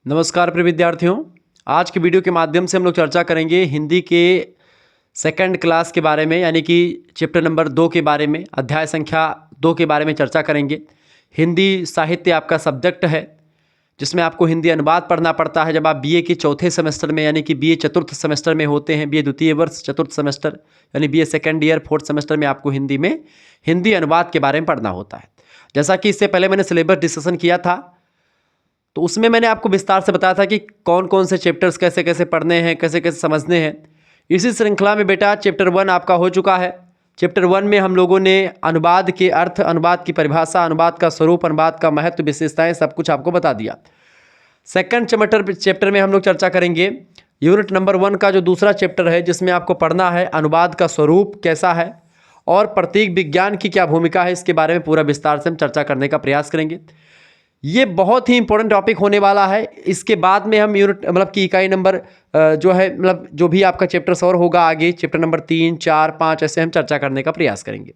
नमस्कार प्रिय विद्यार्थियों। आज की वीडियो के माध्यम से हम लोग चर्चा करेंगे हिंदी के सेकंड क्लास के बारे में, यानी कि चैप्टर नंबर 2 के बारे में, अध्याय संख्या 2 के बारे में चर्चा करेंगे। हिंदी साहित्य आपका सब्जेक्ट है जिसमें आपको हिंदी अनुवाद पढ़ना पड़ता है जब आप बीए के चौथे सेमेस्टर में, यानी कि बीए चतुर्थ सेमेस्टर में होते हैं। बीए द्वितीय वर्ष चतुर्थ सेमेस्टर यानी BA second year fourth semester में आपको हिंदी में हिंदी अनुवाद के बारे में पढ़ना होता है। जैसा कि इससे पहले मैंने सिलेबस डिस्कशन किया था तो उसमें मैंने आपको विस्तार से बताया था कि कौन कौन से चैप्टर्स कैसे कैसे पढ़ने हैं, कैसे कैसे समझने हैं। इसी श्रृंखला में बेटा चैप्टर 1 आपका हो चुका है। चैप्टर 1 में हम लोगों ने अनुवाद के अर्थ, अनुवाद की परिभाषा, अनुवाद का स्वरूप, अनुवाद का महत्व, विशेषताएं सब कुछ आपको बता दिया। सेकंड चैप्टर में हम लोग चर्चा करेंगे यूनिट नंबर 1 का जो दूसरा चैप्टर है, जिसमें आपको पढ़ना है अनुवाद का स्वरूप कैसा है और प्रतीक विज्ञान की क्या भूमिका है। इसके बारे में पूरा विस्तार से हम चर्चा करने का प्रयास करेंगे। ये बहुत ही इंपॉर्टेंट टॉपिक होने वाला है। इसके बाद में हम यूनिट मतलब की इकाई नंबर जो है, मतलब जो भी आपका चैप्टर्स और होगा आगे, चैप्टर नंबर 3, 4, 5 ऐसे हम चर्चा करने का प्रयास करेंगे।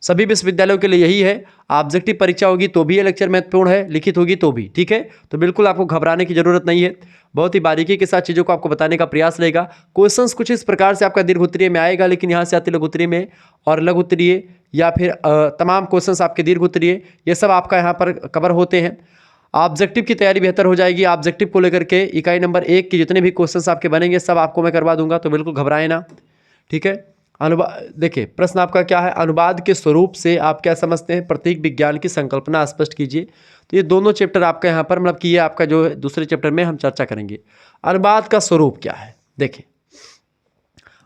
सभी विश्वविद्यालयों के लिए यही है। ऑब्जेक्टिव परीक्षा होगी तो भी ये लेक्चर महत्वपूर्ण है, लिखित होगी तो भी, ठीक है। तो बिल्कुल आपको घबराने की जरूरत नहीं है। बहुत ही बारीकी के साथ चीज़ों को आपको बताने का प्रयास रहेगा। क्वेश्चंस कुछ इस प्रकार से आपका दीर्घ उत्तरीय में आएगा, लेकिन यहाँ से आते लघु उत्तरीय में और लघु उत्तरीय या फिर तमाम क्वेश्चंस आपके दीर्घ उत्तरीय, ये सब आपका यहाँ पर कवर होते हैं। ऑब्जेक्टिव की तैयारी बेहतर हो जाएगी। ऑब्जेक्टिव को लेकर के इकाई नंबर 1 के जितने भी क्वेश्चंस आपके बनेंगे सब आपको मैं करवा दूंगा, तो बिल्कुल घबराए ना, ठीक है। अनुवाद देखिए, प्रश्न आपका क्या है, अनुवाद के स्वरूप से आप क्या समझते हैं, प्रतीक विज्ञान की संकल्पना स्पष्ट कीजिए। तो ये दोनों चैप्टर आपका यहाँ पर मतलब कि ये आपका जो दूसरे चैप्टर में हम चर्चा करेंगे। अनुवाद का स्वरूप क्या है, देखिए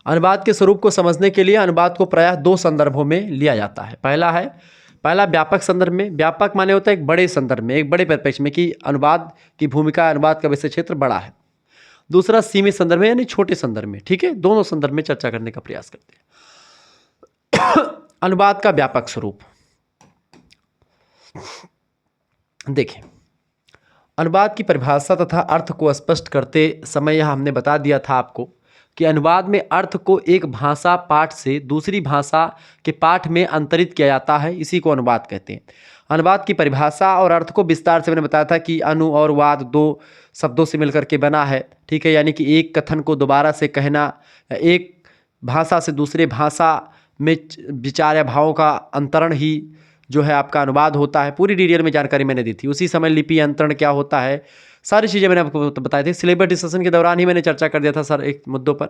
अनुवाद के स्वरूप को समझने के लिए अनुवाद को प्रायः 2 संदर्भों में लिया जाता है। पहला व्यापक संदर्भ में। व्यापक माने होता है एक बड़े संदर्भ में, एक बड़े परिप्रेक्ष्य में कि अनुवाद की भूमिका, अनुवाद का विषय क्षेत्र बड़ा है। दूसरा सीमित संदर्भ में यानी छोटे संदर्भ में, ठीक है। दोनों संदर्भ में चर्चा करने का प्रयास करते हैं। अनुवाद का व्यापक स्वरूप देखिए, अनुवाद की परिभाषा तथा अर्थ को स्पष्ट करते समय यह हमने बता दिया था आपको कि अनुवाद में अर्थ को एक भाषा पाठ से दूसरी भाषा के पाठ में अंतरित किया जाता है, इसी को अनुवाद कहते हैं। अनुवाद की परिभाषा और अर्थ को विस्तार से मैंने बताया था कि अनु और वाद 2 शब्दों से मिलकर के बना है, ठीक है। यानी कि एक कथन को दोबारा से कहना, एक भाषा से दूसरे भाषा में विचार या भावों का अंतरण ही जो है आपका अनुवाद होता है। पूरी डिटेल में जानकारी मैंने दी थी। उसी समय लिपि अंतरण क्या होता है, सारी चीज़ें मैंने आपको बताई थी। सिलेबस डिस्कशन के दौरान ही मैंने चर्चा कर दिया था सर एक मुद्दों पर।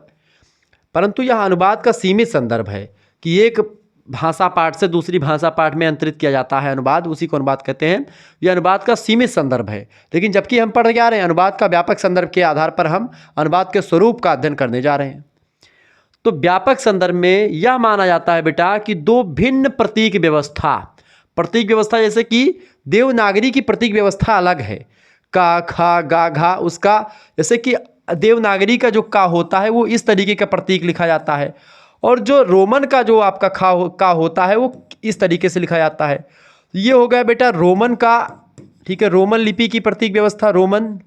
परंतु यह अनुवाद का सीमित संदर्भ है कि एक भाषा पाठ से दूसरी भाषा पाठ में अंतरित किया जाता है अनुवाद, उसी को अनुवाद कहते हैं। यह अनुवाद का सीमित संदर्भ है। लेकिन जबकि हम पढ़ के आ रहे हैं अनुवाद का व्यापक संदर्भ के आधार पर हम अनुवाद के स्वरूप का अध्ययन करने जा रहे हैं। तो व्यापक संदर्भ में यह माना जाता है बेटा कि 2 भिन्न प्रतीक व्यवस्था जैसे कि देवनागरी की प्रतीक व्यवस्था अलग है, का, खा, गा, घा, उसका जैसे कि देवनागरी का जो का होता है वो इस तरीके का प्रतीक लिखा जाता है, और जो रोमन का जो आपका का होता है वो इस तरीके से लिखा जाता है। ये हो गया बेटा रोमन का, ठीक है। रोमन लिपि की प्रतीक व्यवस्था, रोमन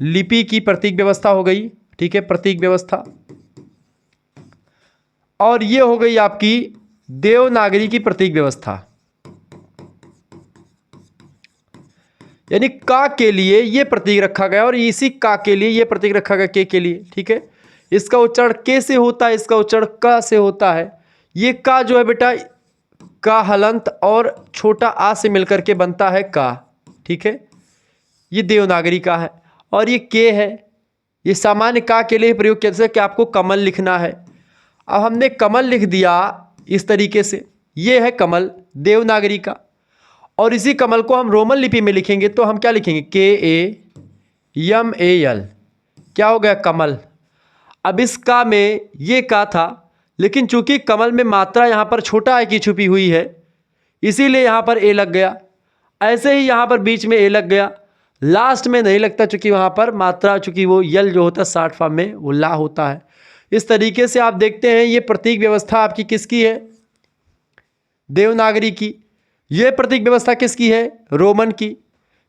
लिपि की प्रतीक व्यवस्था हो गई, ठीक है, प्रतीक व्यवस्था। और ये हो गई आपकी देवनागरी की प्रतीक व्यवस्था, यानी का के लिए ये प्रतीक रखा गया और इसी का के लिए ये प्रतीक रखा गया के लिए, ठीक है। इसका उच्चारण के से होता है, इसका उच्चारण का से होता है। ये का जो है बेटा का हलंत और छोटा आ से मिलकर के बनता है का, ठीक है। ये देवनागरी का है। और ये के है, ये सामान्य का के लिए प्रयोग किया, जैसे कि आपको कमल लिखना है। अब हमने कमल लिख दिया इस तरीके से, ये है कमल देवनागरी का। और इसी कमल को हम रोमन लिपि में लिखेंगे तो हम क्या लिखेंगे, KAMAL, क्या हो गया कमल। अब इस का में ये का था, लेकिन चूंकि कमल में मात्रा यहाँ पर छोटा है की छुपी हुई है, इसीलिए यहाँ पर ए लग गया। ऐसे ही यहाँ पर बीच में ए लग गया, लास्ट में नहीं लगता चूंकि वहाँ पर मात्रा, चूंकि वो यल जो होता है शॉर्ट फॉर्म में वो ला होता है। इस तरीके से आप देखते हैं ये प्रतीक व्यवस्था आपकी किसकी है, देवनागरी की। यह प्रतीक व्यवस्था किसकी है, रोमन की।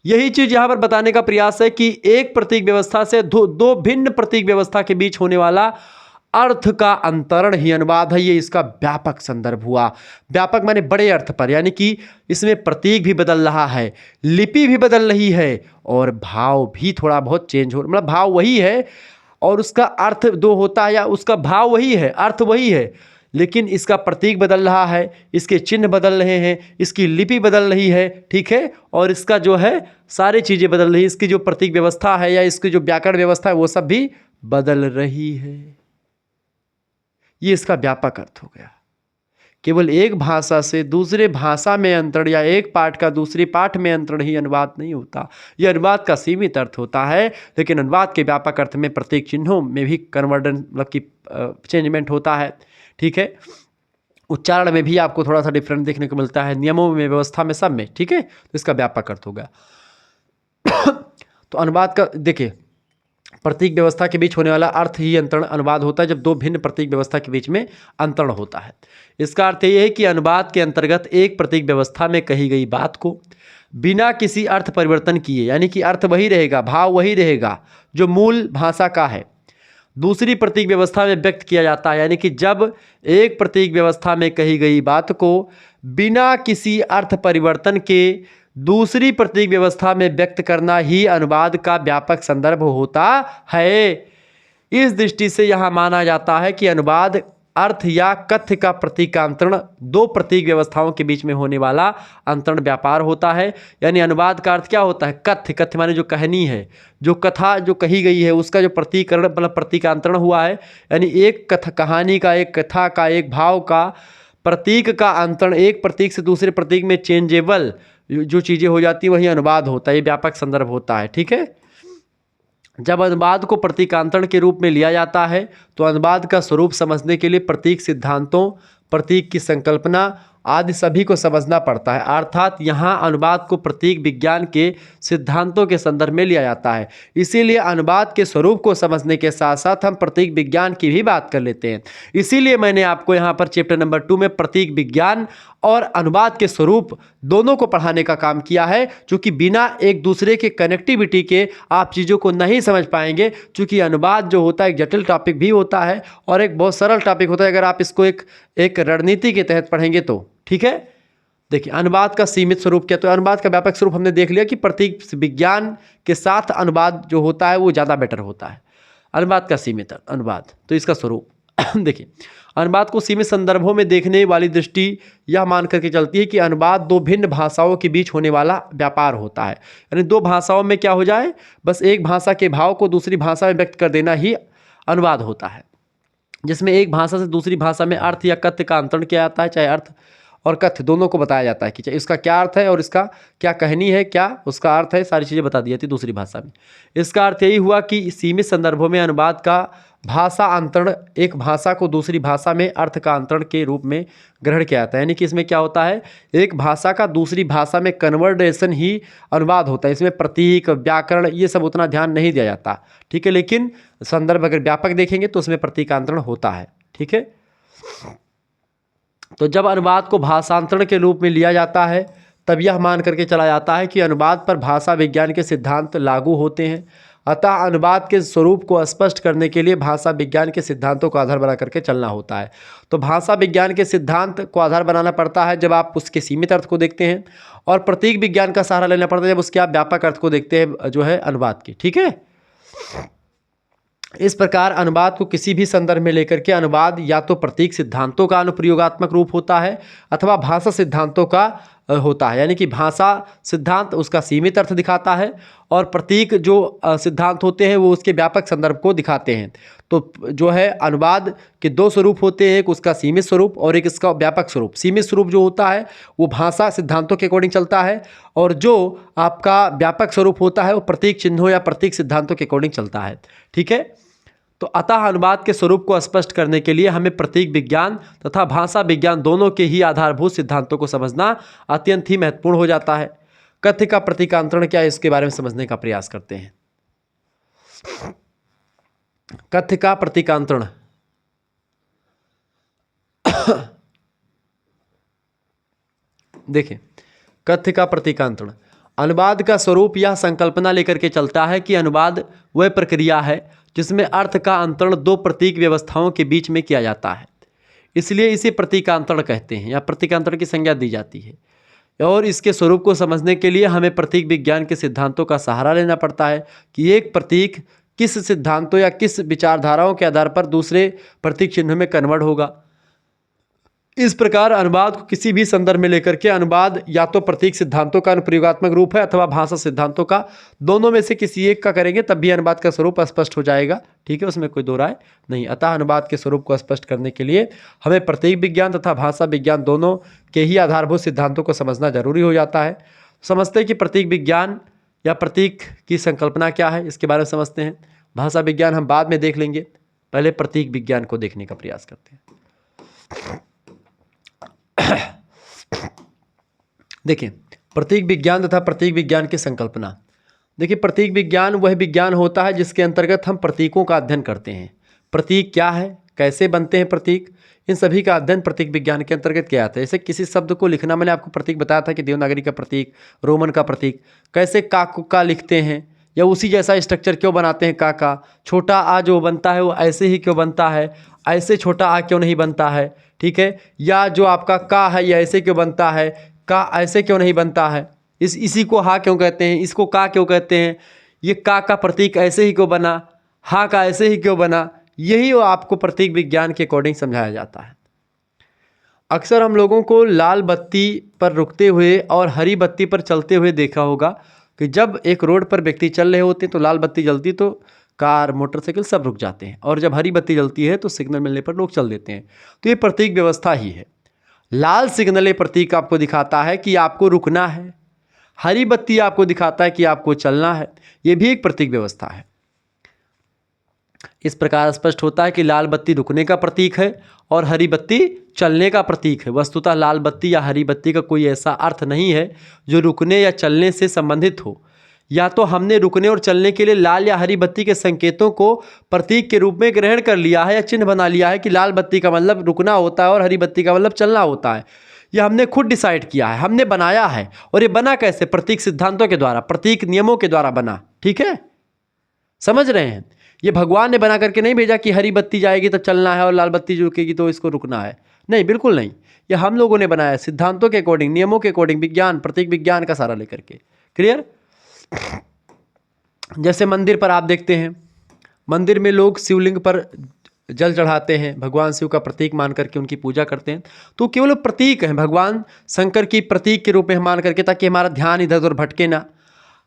यही चीज यहां पर बताने का प्रयास है कि एक प्रतीक व्यवस्था से दो भिन्न प्रतीक व्यवस्था के बीच होने वाला अर्थ का अंतरण ही अनुवाद है। ये इसका व्यापक संदर्भ हुआ। व्यापक माने बड़े अर्थ पर, यानी कि इसमें प्रतीक भी बदल रहा है, लिपि भी बदल रही है और भाव भी थोड़ा बहुत चेंज हो, मतलब भाव वही है और उसका अर्थ दो होता है, या उसका भाव वही है, अर्थ वही है, लेकिन इसका प्रतीक बदल रहा है, इसके चिन्ह बदल रहे हैं, इसकी लिपि बदल रही है, ठीक है, और इसका जो है सारी चीज़ें बदल रही है, इसकी जो प्रतीक व्यवस्था है या इसकी जो व्याकरण व्यवस्था है वो सब भी बदल रही है। ये इसका व्यापक अर्थ हो गया। केवल एक भाषा से दूसरे भाषा में अंतरण या एक पाठ का दूसरी पाठ में अंतरण ही अनुवाद नहीं होता। यह अनुवाद का सीमित अर्थ होता है, लेकिन अनुवाद के व्यापक अर्थ में प्रतीक चिन्हों में भी कन्वर्जन मतलब कि चेंजमेंट होता है, ठीक है। उच्चारण में भी आपको थोड़ा सा डिफरेंट देखने को मिलता है, नियमों में, व्यवस्था में, सब में, ठीक है। तो इसका व्यापक अर्थ होगा। तो अनुवाद का देखिए, प्रतीक व्यवस्था के बीच होने वाला अर्थ ही अंतरण अनुवाद होता है, जब दो भिन्न प्रतीक व्यवस्था के बीच में अंतरण होता है। इसका अर्थ यह है कि अनुवाद के अंतर्गत एक प्रतीक व्यवस्था में कही गई बात को बिना किसी अर्थ परिवर्तन किए, यानी कि अर्थ वही रहेगा, भाव वही रहेगा जो मूल भाषा का है, दूसरी प्रतीक व्यवस्था में व्यक्त किया जाता है। यानी कि जब एक प्रतीक व्यवस्था में कही गई बात को बिना किसी अर्थ परिवर्तन के दूसरी प्रतीक व्यवस्था में व्यक्त करना ही अनुवाद का व्यापक संदर्भ होता है। इस दृष्टि से यहां माना जाता है कि अनुवाद अर्थ या कथ्य का प्रतीकांतरण दो प्रतीक व्यवस्थाओं के बीच में होने वाला अंतरण व्यापार होता है। यानी अनुवाद का अर्थ क्या होता है? कथ्य। कथ्य माने जो कहानी है, जो कथा जो कही गई है उसका जो प्रतीकरण मतलब प्रतीकांतरण हुआ है, यानी एक कथा कहानी का, एक कथा का, एक भाव का प्रतीक का अंतरण, एक प्रतीक से दूसरे प्रतीक में चेंजेबल जो चीज़ें हो जाती है वही अनुवाद होता है। ये व्यापक संदर्भ होता है, ठीक है। जब अनुवाद को प्रतीकांतरण के रूप में लिया जाता है तो अनुवाद का स्वरूप समझने के लिए प्रतीक सिद्धांतों, प्रतीक की संकल्पना आदि सभी को समझना पड़ता है। अर्थात यहाँ अनुवाद को प्रतीक विज्ञान के सिद्धांतों के संदर्भ में लिया जाता है। इसीलिए अनुवाद के स्वरूप को समझने के साथ साथ हम प्रतीक विज्ञान की भी बात कर लेते हैं। इसीलिए मैंने आपको यहाँ पर चैप्टर नंबर 2 में प्रतीक विज्ञान और अनुवाद के स्वरूप दोनों को पढ़ाने का काम किया है, क्योंकि बिना एक दूसरे के कनेक्टिविटी के आप चीज़ों को नहीं समझ पाएंगे। क्योंकि अनुवाद जो होता है एक जटिल टॉपिक भी होता है और एक बहुत सरल टॉपिक होता है अगर आप इसको एक रणनीति के तहत पढ़ेंगे तो, ठीक है। देखिए अनुवाद का सीमित स्वरूप क्या, तो अनुवाद का व्यापक स्वरूप हमने देख लिया कि प्रतीक विज्ञान के साथ अनुवाद जो होता है वो ज़्यादा बेटर होता है। अनुवाद का सीमित अनुवाद, तो इसका स्वरूप देखिए, अनुवाद को सीमित संदर्भों में देखने वाली दृष्टि यह मान करके चलती है कि अनुवाद दो भिन्न भाषाओं के बीच होने वाला व्यापार होता है। यानी दो भाषाओं में क्या हो जाए, बस एक भाषा के भाव को दूसरी भाषा में व्यक्त कर देना ही अनुवाद होता है, जिसमें एक भाषा से दूसरी भाषा में अर्थ या कथ्य का अंतरण किया जाता है। चाहे अर्थ और कथ्य दोनों को बताया जाता है कि इसका क्या अर्थ है और इसका क्या कहानी है, क्या उसका अर्थ है, सारी चीज़ें बता दी जाती दूसरी भाषा में। इसका अर्थ यही हुआ कि सीमित संदर्भों में अनुवाद का भाषा अंतरण एक भाषा को दूसरी भाषा में अर्थ का अंतरण के रूप में ग्रहण किया जाता है। यानी कि इसमें क्या होता है, एक भाषा का दूसरी भाषा में कन्वर्डेशन ही अनुवाद होता है। इसमें प्रतीक, व्याकरण ये सब उतना ध्यान नहीं दिया जाता, ठीक है। लेकिन संदर्भ अगर व्यापक देखेंगे तो उसमें प्रतीकांतरण होता है, ठीक है। तो जब अनुवाद को भाषांतरण के रूप में लिया जाता है तब यह मान करके चला जाता है कि अनुवाद पर भाषा विज्ञान के सिद्धांत लागू होते हैं। अतः अनुवाद के स्वरूप को स्पष्ट करने के लिए भाषा विज्ञान के सिद्धांतों को आधार बना करके चलना होता है। तो भाषा विज्ञान के सिद्धांत को आधार बनाना पड़ता है जब आप उसके सीमित अर्थ को देखते हैं, और प्रतीक विज्ञान का सहारा लेना पड़ता है जब उसके आप व्यापक अर्थ को देखते हैं जो है अनुवाद की, ठीक है। इस प्रकार अनुवाद को किसी भी संदर्भ में लेकर के अनुवाद या तो प्रतीक सिद्धांतों का अनुप्रयोगात्मक रूप होता है अथवा भाषा सिद्धांतों का होता है। यानी कि भाषा सिद्धांत उसका सीमित अर्थ दिखाता है और प्रतीक जो सिद्धांत होते हैं वो उसके व्यापक संदर्भ को दिखाते हैं। तो जो है अनुवाद के दो स्वरूप होते हैं, एक उसका सीमित स्वरूप और एक इसका व्यापक स्वरूप। सीमित स्वरूप जो होता है वो भाषा सिद्धांतों के अकॉर्डिंग चलता है और जो आपका व्यापक स्वरूप होता है वो प्रतीक चिन्हों या प्रतीक सिद्धांतों के अकॉर्डिंग चलता है, ठीक है। तो अतः अनुवाद के स्वरूप को स्पष्ट करने के लिए हमें प्रतीक विज्ञान तथा भाषा विज्ञान दोनों के ही आधारभूत सिद्धांतों को समझना अत्यंत ही महत्वपूर्ण हो जाता है। कथ्य का प्रतीकांतरण क्या है इसके बारे में समझने का प्रयास करते हैं। कथ्य का प्रतीकांतरण देखिए, कथ्य का प्रतीकांतरण अनुवाद का स्वरूप यह संकल्पना लेकर के चलता है कि अनुवाद वह प्रक्रिया है जिसमें अर्थ का अंतरण दो प्रतीक व्यवस्थाओं के बीच में किया जाता है, इसलिए इसे प्रतीकांतरण कहते हैं या प्रतीकांतरण की संज्ञा दी जाती है। और इसके स्वरूप को समझने के लिए हमें प्रतीक विज्ञान के सिद्धांतों का सहारा लेना पड़ता है कि एक प्रतीक किस सिद्धांतों या किस विचारधाराओं के आधार पर दूसरे प्रतीक चिन्ह में कन्वर्ट होगा। इस प्रकार अनुवाद को किसी भी संदर्भ में लेकर के अनुवाद या तो प्रतीक सिद्धांतों का अनुप्रयोगात्मक रूप है अथवा भाषा सिद्धांतों का, दोनों में से किसी एक का करेंगे तब भी अनुवाद का स्वरूप स्पष्ट हो जाएगा। ठीक है, उसमें कोई दो राय नहीं। अतः अनुवाद के स्वरूप को स्पष्ट करने के लिए हमें प्रतीक विज्ञान तथा भाषा विज्ञान दोनों के ही आधारभूत सिद्धांतों को समझना जरूरी हो जाता है। समझते हैं कि प्रतीक विज्ञान या प्रतीक की संकल्पना क्या है, इसके बारे में समझते हैं। भाषा विज्ञान हम बाद में देख लेंगे, पहले प्रतीक विज्ञान को देखने का प्रयास करते हैं। देखिए, प्रतीक विज्ञान तथा प्रतीक विज्ञान की संकल्पना। देखिए, प्रतीक विज्ञान वह विज्ञान होता है जिसके अंतर्गत हम प्रतीकों का अध्ययन करते हैं। प्रतीक क्या है, कैसे बनते हैं प्रतीक, इन सभी का अध्ययन प्रतीक विज्ञान के अंतर्गत किया जाता है। जैसे किसी शब्द को लिखना, मैंने आपको प्रतीक बताया था कि देवनागरी का प्रतीक, रोमन का प्रतीक, कैसे का लिखते हैं या उसी जैसा स्ट्रक्चर क्यों बनाते हैं का। छोटा आ जो बनता है वो ऐसे ही क्यों बनता है, ऐसे छोटा आ क्यों नहीं बनता है। ठीक है, या जो आपका का है ये ऐसे क्यों बनता है, का ऐसे क्यों नहीं बनता है, इसी को हा क्यों कहते हैं, इसको का क्यों कहते हैं, ये का प्रतीक ऐसे ही क्यों बना, हा का ऐसे ही क्यों बना, यही वो आपको प्रतीक विज्ञान के अकॉर्डिंग समझाया जाता है। अक्सर हम लोगों को लाल बत्ती पर रुकते हुए और हरी बत्ती पर चलते हुए देखा होगा कि जब एक रोड पर व्यक्ति चल रहे होते हैं तो लाल बत्ती जलती तो कार, मोटरसाइकिल सब रुक जाते हैं, और जब हरी बत्ती जलती है तो सिग्नल मिलने पर लोग चल देते हैं। तो ये प्रतीक व्यवस्था ही है। लाल सिग्नल ये प्रतीक आपको दिखाता है कि आपको रुकना है, हरी बत्ती आपको दिखाता है कि आपको चलना है, ये भी एक प्रतीक व्यवस्था है। इस प्रकार स्पष्ट होता है कि लाल बत्ती रुकने का प्रतीक है और हरी बत्ती चलने का प्रतीक है। वस्तुतः लाल बत्ती या हरी बत्ती का कोई ऐसा अर्थ नहीं है जो रुकने या चलने से संबंधित हो। या तो हमने रुकने और चलने के लिए लाल या हरी बत्ती के संकेतों को प्रतीक के रूप में ग्रहण कर लिया है या चिन्ह बना लिया है कि लाल बत्ती का मतलब रुकना होता है और हरी बत्ती का मतलब चलना होता है। यह हमने खुद डिसाइड किया है, हमने बनाया है। और ये बना कैसे? प्रतीक सिद्धांतों के द्वारा, प्रतीक नियमों के द्वारा बना। ठीक है, समझ रहे हैं? ये भगवान ने बना करके नहीं भेजा कि हरी बत्ती जाएगी तो चलना है और लाल बत्ती जो रुकेगी तो इसको रुकना है। नहीं, बिल्कुल नहीं। ये हम लोगों ने बनाया सिद्धांतों के अकॉर्डिंग, नियमों के अकॉर्डिंग, विज्ञान, प्रतीक विज्ञान का सहारा लेकर के। क्लियर? जैसे मंदिर पर आप देखते हैं, मंदिर में लोग शिवलिंग पर जल चढ़ाते हैं, भगवान शिव का प्रतीक मान करके उनकी पूजा करते हैं। तो केवल प्रतीक है, भगवान शंकर की प्रतीक के रूप में मान करके, ताकि हमारा ध्यान इधर उधर भटके ना।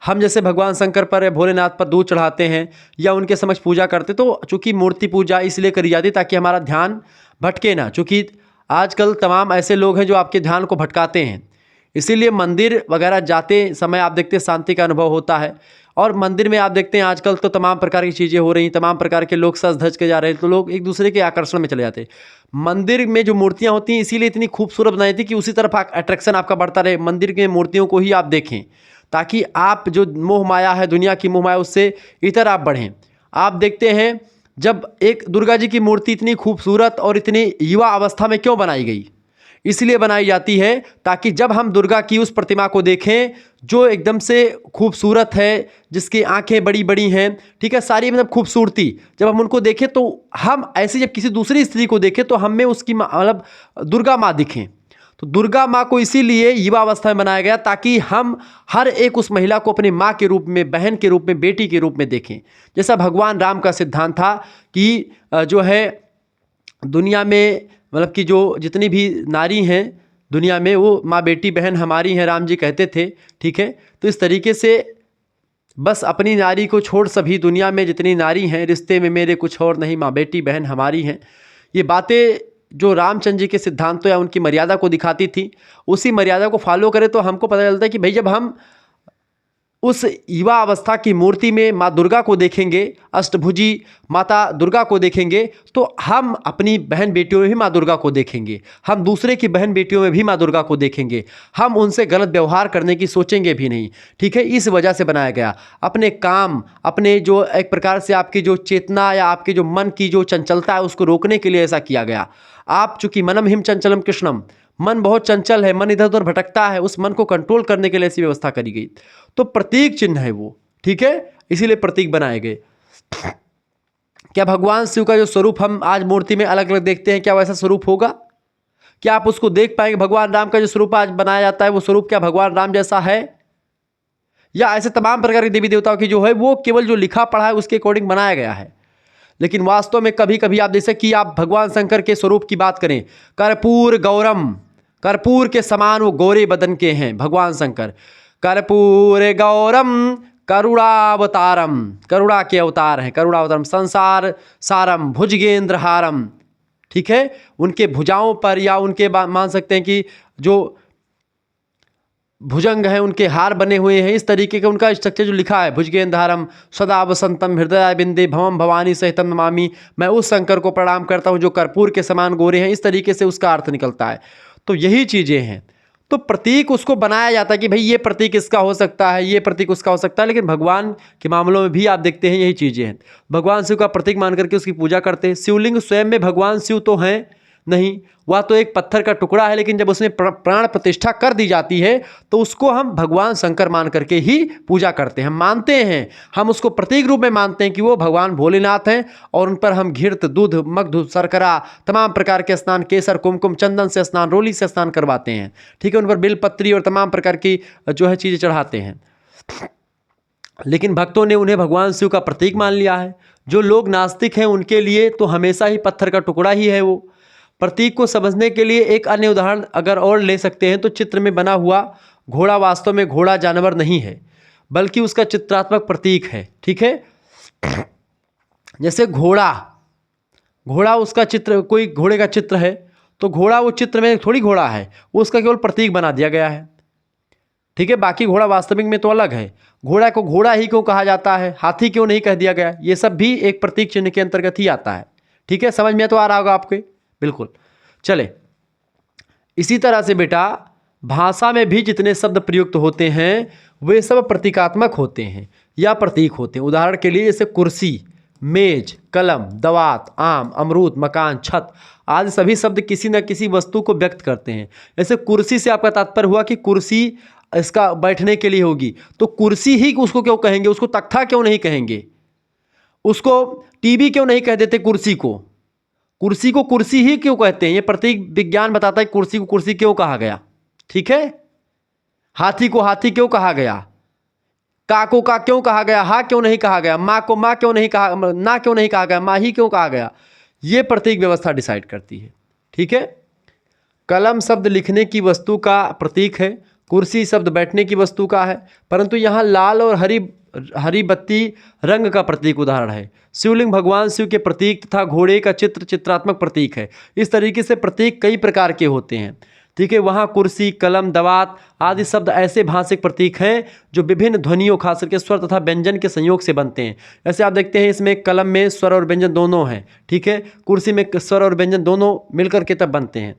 हम जैसे भगवान शंकर पर या भोलेनाथ पर दूध चढ़ाते हैं या उनके समक्ष पूजा करते, तो चूंकि मूर्ति पूजा इसलिए करी जाती ताकि हमारा ध्यान भटके ना। चूंकि आजकल तमाम ऐसे लोग हैं जो आपके ध्यान को भटकाते हैं, इसीलिए मंदिर वगैरह जाते समय आप देखते हैं शांति का अनुभव होता है। और मंदिर में आप देखते हैं आजकल तो तमाम प्रकार की चीज़ें हो रही, तमाम प्रकार के लोग सज धज के जा रहे हैं, तो लोग एक दूसरे के आकर्षण में चले जाते हैं। मंदिर में जो मूर्तियाँ होती हैं इसीलिए इतनी खूबसूरत बनाई थी कि उसी तरफ अट्रैक्शन आपका बढ़ता रहे। मंदिर के मूर्तियों को ही आप देखें ताकि आप जो मोह माया है, दुनिया की मोह माया, उससे इधर आप बढ़ें। आप देखते हैं जब एक दुर्गा जी की मूर्ति इतनी खूबसूरत और इतनी युवा अवस्था में क्यों बनाई गई? इसलिए बनाई जाती है ताकि जब हम दुर्गा की उस प्रतिमा को देखें जो एकदम से खूबसूरत है, जिसकी आंखें बड़ी बड़ी हैं, ठीक है, सारी मतलब खूबसूरती, जब हम उनको देखें तो हम ऐसे जब किसी दूसरी स्त्री को देखें तो हमें उसकी मतलब दुर्गा माँ दिखें। तो दुर्गा माँ को इसीलिए युवा अवस्था में बनाया गया ताकि हम हर एक उस महिला को अपनी माँ के रूप में, बहन के रूप में, बेटी के रूप में देखें। जैसा भगवान राम का सिद्धांत था कि जो है दुनिया में मतलब कि जो जितनी भी नारी हैं दुनिया में वो माँ बेटी बहन हमारी हैं, राम जी कहते थे। ठीक है, तो इस तरीके से बस अपनी नारी को छोड़ सभी दुनिया में जितनी नारी हैं, रिश्ते में मेरे कुछ और नहीं, माँ बेटी बहन हमारी हैं। ये बातें जो रामचंद्र जी के सिद्धांतों या उनकी मर्यादा को दिखाती थी, उसी मर्यादा को फॉलो करें तो हमको पता चलता है कि भाई जब हम उस युवा अवस्था की मूर्ति में माँ दुर्गा को देखेंगे, अष्टभुजी माता दुर्गा को देखेंगे, तो हम अपनी बहन बेटियों में भी माँ दुर्गा को देखेंगे, हम दूसरे की बहन बेटियों में भी माँ दुर्गा को देखेंगे, हम उनसे गलत व्यवहार करने की सोचेंगे भी नहीं। ठीक है, इस वजह से बनाया गया। अपने काम, अपने जो एक प्रकार से आपकी जो चेतना या आपके जो मन की जो चंचलता है उसको रोकने के लिए ऐसा किया गया। आप चूंकि मनम हिम चंचलम कृष्णम, मन बहुत चंचल है, मन इधर उधर भटकता है, उस मन को कंट्रोल करने के लिए ऐसी व्यवस्था करी गई। तो प्रतीक चिन्ह है वो, ठीक है, इसीलिए प्रतीक बनाए गए। क्या भगवान शिव का जो स्वरूप हम आज मूर्ति में अलग अलग देखते हैं, क्या वैसा स्वरूप होगा? क्या आप उसको देख पाएंगे? भगवान राम का जो स्वरूप आज बनाया जाता है वो स्वरूप क्या भगवान राम जैसा है? या ऐसे तमाम प्रकार के देवी देवताओं की जो है वो केवल जो लिखा पढ़ा है उसके अकॉर्डिंग बनाया गया है, लेकिन वास्तव में कभी कभी आप जैसे कि आप भगवान शंकर के स्वरूप की बात करें, कर्पूर गौरम, कर्पूर के समान वो गोरे बदन के हैं भगवान शंकर। कर्पूर गौरम करुणावतारम, करुणा के अवतार हैं, करुणावतारम, संसार सारम भुजगेंद्र हारम, ठीक है। उनके भुजाओं पर या उनके मान सकते हैं कि जो भुजंग है उनके हार बने हुए हैं, इस तरीके का उनका स्ट्रक्चर जो लिखा है, भुजगेंद्रहारम सदा वसंतम हृदय बिंदे भवम भवानी सहितम नमामि, मैं उस शंकर को प्रणाम करता हूँ जो कर्पूर के समान गोरे हैं, इस तरीके से उसका अर्थ निकलता है। तो यही चीज़ें हैं। तो प्रतीक उसको बनाया जाता है कि भाई ये प्रतीक इसका हो सकता है, ये प्रतीक उसका हो सकता है, लेकिन भगवान के मामलों में भी आप देखते हैं यही चीज़ें हैं। भगवान शिव का प्रतीक मान करके उसकी पूजा करते हैं। शिवलिंग स्वयं में भगवान शिव तो हैं नहीं, वह तो एक पत्थर का टुकड़ा है, लेकिन जब उसमें प्राण प्रतिष्ठा कर दी जाती है तो उसको हम भगवान शंकर मान करके ही पूजा करते हैं, हम मानते हैं, हम उसको प्रतीक रूप में मानते हैं कि वो भगवान भोलेनाथ हैं, और उन पर हम घृत दूध मगध शर्करा तमाम प्रकार के स्नान, केसर कुमकुम चंदन से स्नान, रोली से स्नान करवाते हैं, ठीक है। उन पर बेलपत्री और तमाम प्रकार की जो है चीज़ें चढ़ाते हैं, लेकिन भक्तों ने उन्हें भगवान शिव का प्रतीक मान लिया है। जो लोग नास्तिक हैं उनके लिए तो हमेशा ही पत्थर का टुकड़ा ही है वो। प्रतीक को समझने के लिए एक अन्य उदाहरण अगर और ले सकते हैं तो चित्र में बना हुआ घोड़ा वास्तव में घोड़ा जानवर नहीं है, बल्कि उसका चित्रात्मक प्रतीक है, ठीक है। जैसे घोड़ा, घोड़ा उसका चित्र, कोई घोड़े का चित्र है तो घोड़ा वो चित्र में थोड़ी घोड़ा है, वो उसका केवल प्रतीक बना दिया गया है, ठीक है। बाकी घोड़ा वास्तविक में तो अलग है। घोड़ा को घोड़ा ही क्यों कहा जाता है, हाथी क्यों नहीं कह दिया गया, ये सब भी एक प्रतीक चिन्ह के अंतर्गत ही आता है, ठीक है। समझ में तो आ रहा होगा आपके, बिल्कुल। चले, इसी तरह से बेटा भाषा में भी जितने शब्द प्रयुक्त होते हैं वे सब प्रतीकात्मक होते हैं या प्रतीक होते हैं। उदाहरण के लिए जैसे कुर्सी, मेज, कलम, दवात, आम, अमरूद, मकान, छत आदि सभी शब्द किसी न किसी वस्तु को व्यक्त करते हैं। जैसे कुर्सी से आपका तात्पर्य हुआ कि कुर्सी इसका बैठने के लिए होगी, तो कुर्सी ही उसको क्यों कहेंगे, उसको तख्ता क्यों नहीं कहेंगे, उसको टीवी क्यों नहीं कह देते, कुर्सी को कुर्सी ही क्यों कहते हैं। ये प्रतीक विज्ञान बताता है कुर्सी को कुर्सी क्यों कहा गया, ठीक है। हाथी को हाथी क्यों कहा गया, का को का क्यों कहा गया, हा क्यों नहीं कहा गया, माँ को माँ क्यों नहीं कहा, ना क्यों नहीं कहा गया, माँ ही क्यों कहा गया, ये प्रतीक व्यवस्था डिसाइड करती है, ठीक है। कलम शब्द लिखने की वस्तु का प्रतीक है, कुर्सी शब्द बैठने की वस्तु का है, परंतु यहाँ लाल और हरी बत्ती रंग का प्रतीक उदाहरण है। शिवलिंग भगवान शिव के प्रतीक तथा घोड़े का चित्र चित्रात्मक प्रतीक है। इस तरीके से प्रतीक कई प्रकार के होते हैं, ठीक है। वहाँ कुर्सी, कलम, दवात आदि शब्द ऐसे भाषिक प्रतीक हैं जो विभिन्न ध्वनियों खास करके स्वर तथा व्यंजन के संयोग से बनते हैं। ऐसे आप देखते हैं इसमें कलम में स्वर और व्यंजन दोनों हैं, ठीक है। कुर्सी में स्वर और व्यंजन दोनों मिलकर के तब बनते हैं,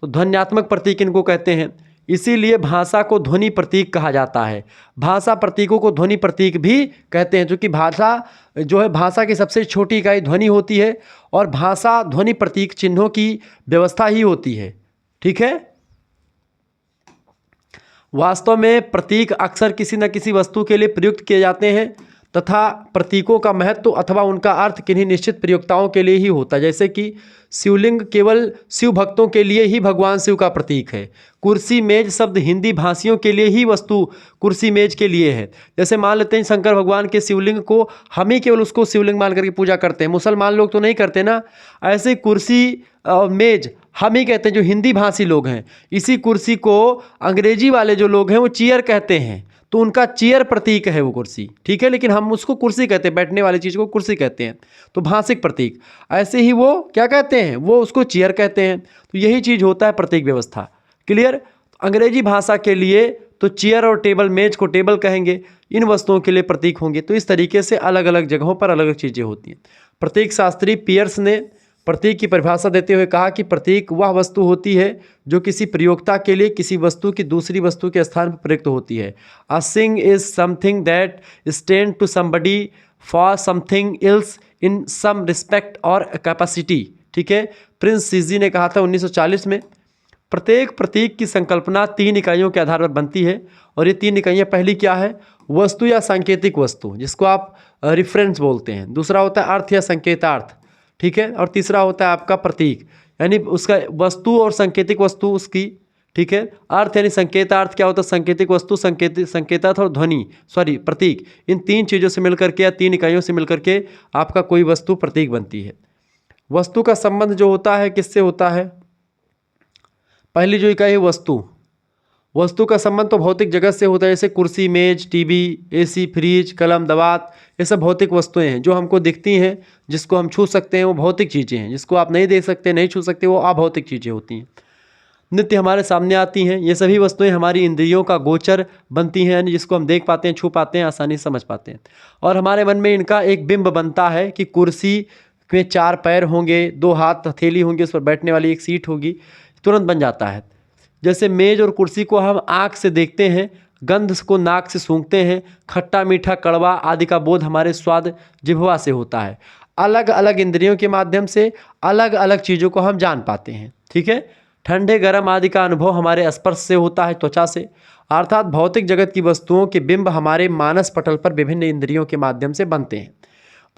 तो ध्वन्यात्मक प्रतीक इनको कहते हैं। इसीलिए भाषा को ध्वनि प्रतीक कहा जाता है। भाषा प्रतीकों को ध्वनि प्रतीक भी कहते हैं, क्योंकि भाषा जो है भाषा की सबसे छोटी इकाई ध्वनि होती है, और भाषा ध्वनि प्रतीक चिन्हों की व्यवस्था ही होती है, ठीक है। वास्तव में प्रतीक अक्सर किसी न किसी वस्तु के लिए प्रयुक्त किए जाते हैं तथा प्रतीकों का महत्व अथवा उनका अर्थ किन्हीं निश्चित प्रयोक्ताओं के लिए ही होता है। जैसे कि शिवलिंग केवल शिव भक्तों के लिए ही भगवान शिव का प्रतीक है। कुर्सी मेज शब्द हिंदी भाषियों के लिए ही वस्तु कुर्सी मेज के लिए है। जैसे मान लेते हैं शंकर भगवान के शिवलिंग को हम ही केवल उसको शिवलिंग मान करके पूजा करते हैं, मुसलमान लोग तो नहीं करते ना। ऐसे कुर्सी और मेज हम ही कहते हैं जो हिंदी भाषी लोग हैं। इसी कुर्सी को अंग्रेजी वाले जो लोग हैं वो चेयर कहते हैं, तो उनका चेयर प्रतीक है वो कुर्सी, ठीक है। लेकिन हम उसको कुर्सी कहते हैं, बैठने वाली चीज़ को कुर्सी कहते हैं, तो भाषिक प्रतीक। ऐसे ही वो क्या कहते हैं, वो उसको चेयर कहते हैं। तो यही चीज़ होता है प्रतीक व्यवस्था। क्लियर। अंग्रेजी भाषा के लिए तो चेयर और टेबल, मेज को टेबल कहेंगे, इन वस्तुओं के लिए प्रतीक होंगे। तो इस तरीके से अलग अलग जगहों पर अलग अलग चीज़ें होती हैं। प्रतीक शास्त्री पियर्स ने प्रतीक की परिभाषा देते हुए कहा कि प्रतीक वह वस्तु होती है जो किसी प्रयोक्ता के लिए किसी वस्तु की दूसरी वस्तु के स्थान पर प्रयुक्त होती है। A thing is something that stand to somebody for something else in some respect और कैपेसिटी, ठीक है। प्रिंस सीजी ने कहा था 1940 में। प्रत्येक प्रतीक की संकल्पना 3 इकाइयों के आधार पर बनती है, और ये 3 इकाइयाँ पहली क्या है, वस्तु या सांकेतिक वस्तु, जिसको आप रिफरेंस बोलते हैं। दूसरा होता है अर्थ या संकेतार्थ, ठीक है। और तीसरा होता है आपका प्रतीक, यानी उसका वस्तु और सांकेतिक वस्तु उसकी, ठीक है। अर्थ यानी संकेतार्थ क्या होता है, सांकेतिक वस्तु, संकेतार्थ और ध्वनि, सॉरी प्रतीक, इन 3 चीज़ों से मिलकर के या 3 इकाइयों से मिलकर के आपका कोई वस्तु प्रतीक बनती है। वस्तु का संबंध जो होता है किससे होता है, पहली जो इकाई है वस्तु, वस्तु का संबंध तो भौतिक जगत से होता है, जैसे कुर्सी, मेज, टीवी, एसी, फ्रिज, कलम, दवात, ये सब भौतिक वस्तुएं हैं जो हमको दिखती हैं, जिसको हम छू सकते हैं वो भौतिक चीज़ें हैं, जिसको आप नहीं देख सकते, नहीं छू सकते, वो अभौतिक चीज़ें होती हैं, नित्य हमारे सामने आती हैं। ये सभी वस्तुएं हमारी इंद्रियों का गोचर बनती हैं, यानी जिसको हम देख पाते हैं, छू पाते हैं, आसानी से समझ पाते हैं। और हमारे मन में इनका एक बिंब बनता है कि कुर्सी में 4 पैर होंगे, 2 हाथ हथेली होंगी, उस पर बैठने वाली एक सीट होगी, तुरंत बन जाता है। जैसे मेज और कुर्सी को हम आँख से देखते हैं, गंध को नाक से सूंघते हैं, खट्टा मीठा कड़वा आदि का बोध हमारे स्वाद जिह्वा से होता है। अलग अलग इंद्रियों के माध्यम से अलग अलग चीज़ों को हम जान पाते हैं, ठीक है। ठंडे गर्म आदि का अनुभव हमारे स्पर्श से होता है, त्वचा से, अर्थात भौतिक जगत की वस्तुओं के बिंब हमारे मानस पटल पर विभिन्न इंद्रियों के माध्यम से बनते हैं।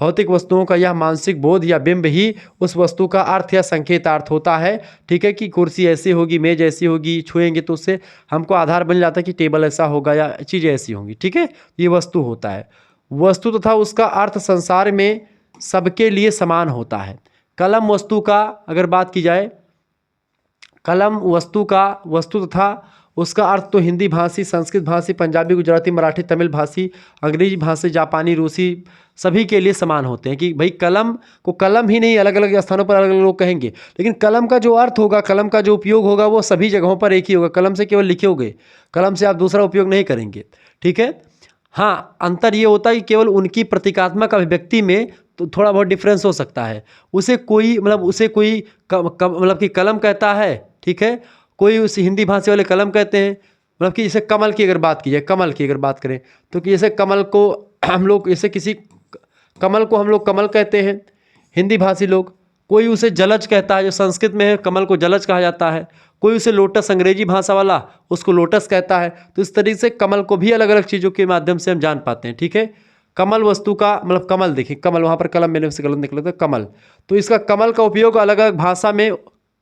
भौतिक वस्तुओं का यह मानसिक बोध या बिंब ही उस वस्तु का अर्थ या संकेतार्थ होता है, ठीक है। कि कुर्सी ऐसी होगी, मेज ऐसी होगी, छुएंगे तो उससे हमको आधार बन जाता है कि टेबल ऐसा होगा या चीज़ें ऐसी होंगी, ठीक है। ये वस्तु होता है। वस्तु तथा उसका अर्थ संसार में सबके लिए समान होता है। कलम वस्तु का अगर बात की जाए, कलम वस्तु का वस्तु तथा उसका अर्थ तो हिंदी भाषी, संस्कृत भाषी, पंजाबी, गुजराती, मराठी, तमिल भाषी, अंग्रेजी भाषी, जापानी, रूसी सभी के लिए समान होते हैं। कि भाई कलम को कलम ही नहीं, अलग अलग स्थानों पर अलग अलग लोग कहेंगे, लेकिन कलम का जो अर्थ होगा, कलम का जो उपयोग होगा वो सभी जगहों पर एक ही होगा। कलम से केवल लिखोगे, कलम से आप दूसरा उपयोग नहीं करेंगे, ठीक है। हाँ, अंतर ये होता है कि केवल उनकी प्रतीकात्मक अभिव्यक्ति में तो थोड़ा बहुत डिफरेंस हो सकता है। उसे कोई मतलब कि कलम कहता है, ठीक है, कोई उस हिंदी भाषा वाले कलम कहते हैं। मतलब कि जैसे कमल की अगर बात की जाए, कमल की अगर बात करें तो कि जैसे कमल को हम लोग, जैसे किसी कमल को हम लोग कमल कहते हैं हिंदी भाषी लोग, कोई उसे जलज कहता है, जो संस्कृत में है कमल को जलज कहा जाता है, कोई उसे लोटस अंग्रेजी भाषा वाला उसको लोटस कहता है। तो इस तरीके से कमल को भी अलग अलग चीज़ों के माध्यम से हम जान पाते हैं, ठीक है। कमल वस्तु का मतलब कमल, देखिए कमल, वहाँ पर कलम मैंने से कलम निकला था कमल, तो इसका कमल का उपयोग अलग अलग भाषा में,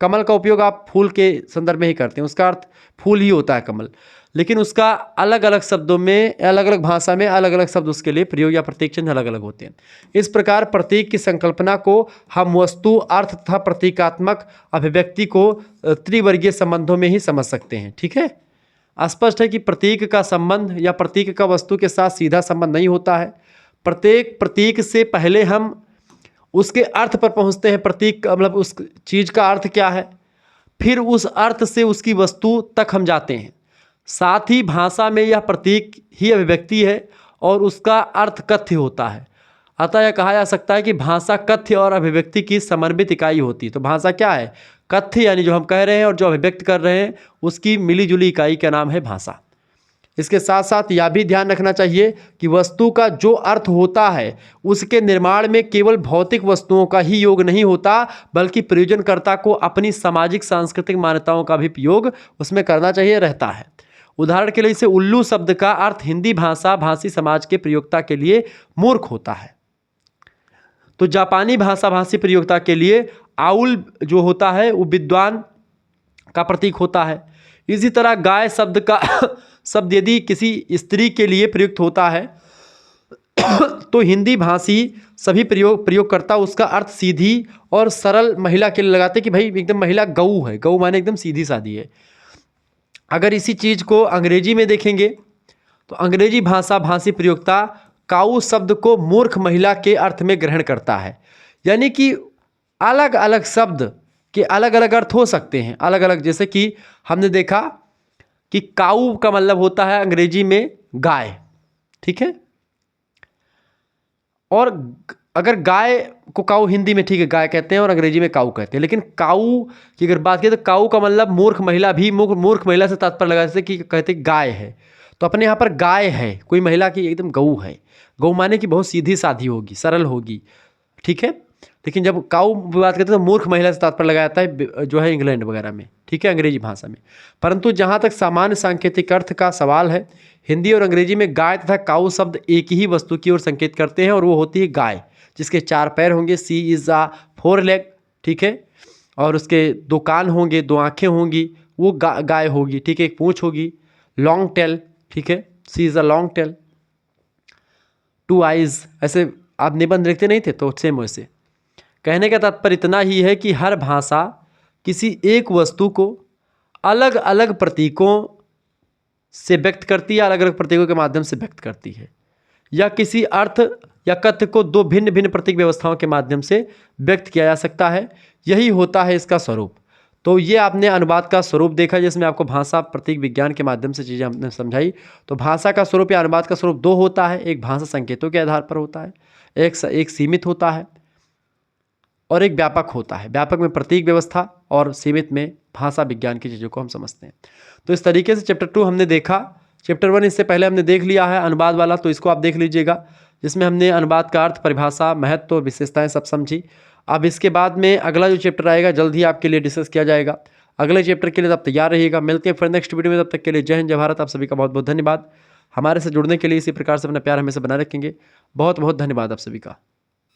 कमल का उपयोग आप फूल के संदर्भ में ही करते हैं, उसका अर्थ फूल ही होता है कमल, लेकिन उसका अलग अलग शब्दों में, अलग अलग भाषा में अलग अलग शब्द उसके लिए प्रयोग या प्रतीक चिन्ह अलग अलग होते हैं। इस प्रकार प्रतीक की संकल्पना को हम वस्तु, अर्थ तथा प्रतीकात्मक अभिव्यक्ति को त्रिवर्गीय संबंधों में ही समझ सकते हैं, ठीक है। स्पष्ट है कि प्रतीक का संबंध या प्रतीक का वस्तु के साथ सीधा संबंध नहीं होता है। प्रत्येक प्रतीक से पहले हम उसके अर्थ पर पहुंचते हैं। प्रतीक मतलब उस चीज़ का अर्थ क्या है, फिर उस अर्थ से उसकी वस्तु तक हम जाते हैं। साथ ही भाषा में यह प्रतीक ही अभिव्यक्ति है और उसका अर्थ कथ्य होता है। अतः यह कहा जा सकता है कि भाषा कथ्य और अभिव्यक्ति की समन्वित इकाई होती है। तो भाषा क्या है, कथ्य यानी जो हम कह रहे हैं और जो अभिव्यक्त कर रहे हैं उसकी मिलीजुली इकाई का नाम है भाषा। इसके साथ साथ यह भी ध्यान रखना चाहिए कि वस्तु का जो अर्थ होता है उसके निर्माण में केवल भौतिक वस्तुओं का ही योग नहीं होता, बल्कि प्रयोजनकर्ता को अपनी सामाजिक सांस्कृतिक मान्यताओं का भी उपयोग उसमें करना चाहिए रहता है। उदाहरण के लिए इसे उल्लू शब्द का अर्थ हिंदी भाषा भाषी समाज के प्रयोक्ता के लिए मूर्ख होता है, तो जापानी भाषा भाषी प्रयोक्ता के लिए आउल जो होता है वो विद्वान का प्रतीक होता है। इसी तरह गाय शब्द का शब्द यदि किसी स्त्री के लिए प्रयुक्त होता है तो हिंदी भाषी सभी प्रयोगकर्ता उसका अर्थ सीधी और सरल महिला के लिए लगाते कि भाई एकदम महिला गऊ है, गऊ माने एकदम सीधी सादी है। अगर इसी चीज़ को अंग्रेजी में देखेंगे तो अंग्रेजी भाषा भाषी प्रयोक्ता काऊ शब्द को मूर्ख महिला के अर्थ में ग्रहण करता है। यानी कि अलग अलग शब्द के अलग अलग अर्थ हो सकते हैं, अलग अलग। जैसे कि हमने देखा कि काऊ का मतलब होता है अंग्रेजी में गाय, ठीक है, और अगर गाय को काऊ हिंदी में ठीक है गाय कहते हैं और अंग्रेजी में काऊ कहते हैं, लेकिन काऊ की अगर बात करें तो काऊ का मतलब मूर्ख महिला भी, मूर्ख महिला से तात्पर्य लगा जैसे कि कहते गाय है, तो अपने यहाँ पर गाय है कोई महिला की एकदम गऊ है, गऊ माने कि बहुत सीधी सादी होगी, सरल होगी, ठीक है। लेकिन जब काऊ की बात करते हैं तो मूर्ख महिला से तात्पर्य लगाया जाता है जो है इंग्लैंड वगैरह में, ठीक है, अंग्रेजी भाषा में। परंतु जहाँ तक सामान्य सांकेतिक अर्थ का सवाल है, हिंदी और अंग्रेजी में गाय तथा काऊ शब्द एक ही वस्तु की ओर संकेत करते हैं और वो होती है गाय, जिसके 4 पैर होंगे, सी इज़ आ 4 लेग, ठीक है, और उसके 2 कान होंगे, 2 आँखें होंगी, वो गाय होगी, ठीक है, एक पूँछ होगी, लॉन्ग टेल, ठीक है, she is a long tail, 2 eyes, ऐसे आप निबंध लिखते नहीं थे तो सेम वैसे। कहने का तात्पर्य इतना ही है कि हर भाषा किसी एक वस्तु को अलग अलग प्रतीकों से व्यक्त करती है, अलग अलग प्रतीकों के माध्यम से व्यक्त करती है, या किसी अर्थ या कथ्य को 2 भिन्न भिन्न प्रतीक व्यवस्थाओं के माध्यम से व्यक्त किया जा सकता है। यही होता है इसका स्वरूप। तो ये आपने अनुवाद का स्वरूप देखा, जिसमें आपको भाषा प्रतीक विज्ञान के माध्यम से चीज़ें हमने समझाई। तो भाषा का स्वरूप या अनुवाद का स्वरूप 2 होता है, एक भाषा संकेतों के आधार पर होता है, एक सीमित होता है और एक व्यापक होता है। व्यापक में प्रतीक व्यवस्था और सीमित में भाषा विज्ञान की चीज़ों को हम समझते हैं। तो इस तरीके से चैप्टर 2 हमने देखा। चैप्टर 1 इससे पहले हमने देख लिया है अनुवाद वाला, तो इसको आप देख लीजिएगा, जिसमें हमने अनुवाद का अर्थ, परिभाषा, महत्व और विशेषताएं सब समझी। अब इसके बाद में अगला जो चैप्टर आएगा जल्द ही आपके लिए डिस्कस किया जाएगा। अगले चैप्टर के लिए तब तैयार रहिएगा। मिलते हैं फिर नेक्स्ट वीडियो में, तब तक के लिए जय हिंद जय भारत। आप सभी का बहुत बहुत धन्यवाद। हमारे से जुड़ने के लिए इसी प्रकार से अपना प्यार हमेशा बनाए रखेंगे। बहुत बहुत धन्यवाद आप सभी का।